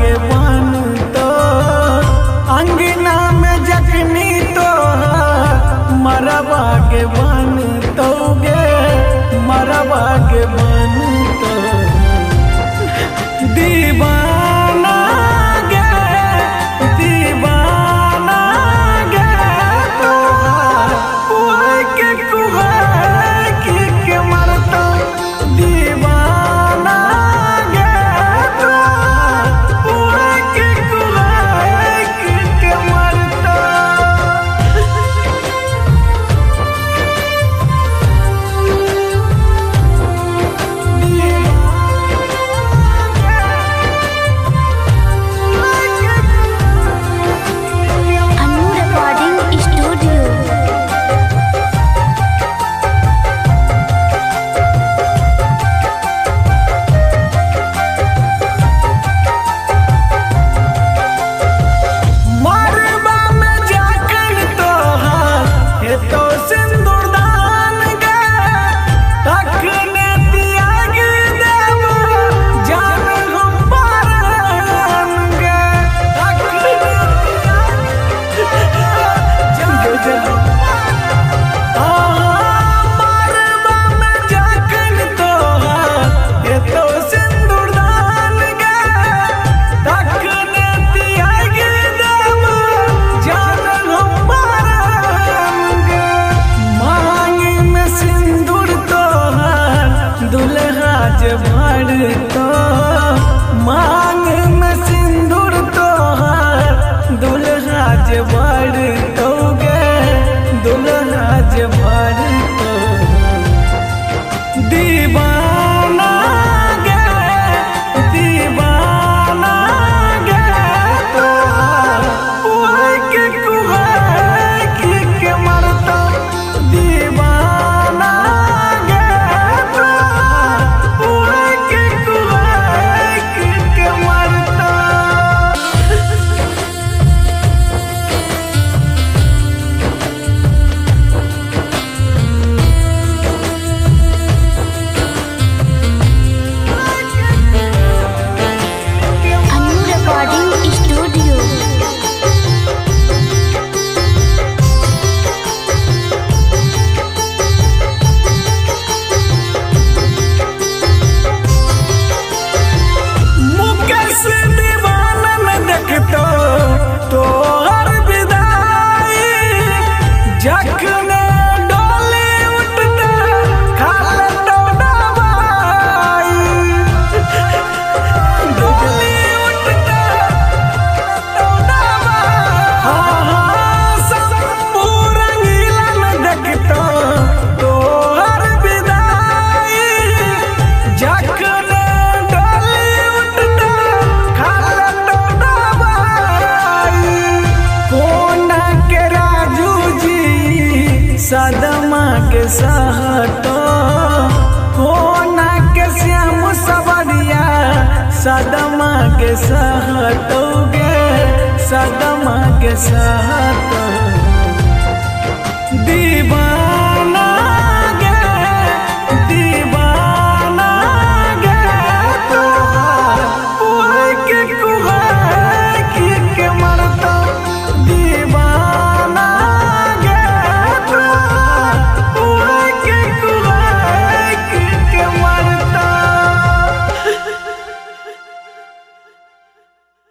के बन तो अंगना में जखनी तो मरवा के बन तो गे मरवा के बन तो दीवाना गे दीवाना गे तो के कुआ के मरता दीवाना गे तो के कुआ के मरता अनु रिकॉर्डिंग स्टूडियो। मरबा में जाकर तो ये तो सिंदूरदान गे तकने त्याग देव जान हम पारन गे तकने त्याग मरबा में जाकर तो ये तो सिंदूरदान गे तकने त्याग देव जान हम पारन गे मांग में सिंदूर तो दुल्हा जमाड़ तो मांग में सिंदूर तो दुल्हा जमाड़ तो गे दुल्हा जमाड़ तो दीवाना गे दीवाना गे तो के कुआ के मरता दीवाना गे तो के कुआ के मरता अनु रिकॉर्डिंग स्टूडियो। मुकेश दीवाना में देखतो तो हर विदाई जखने डोले उठता खाल तो दवाई डोले उठता तो दवाई शंभू रंगीला में देखतो तो हर विदाई जखने डोले उठता खाल तो दवाई कोना के राजू जी सदमा के सहतो कोना के श्याम सवरिया सदमा के सहतो गे सदमा के सहतो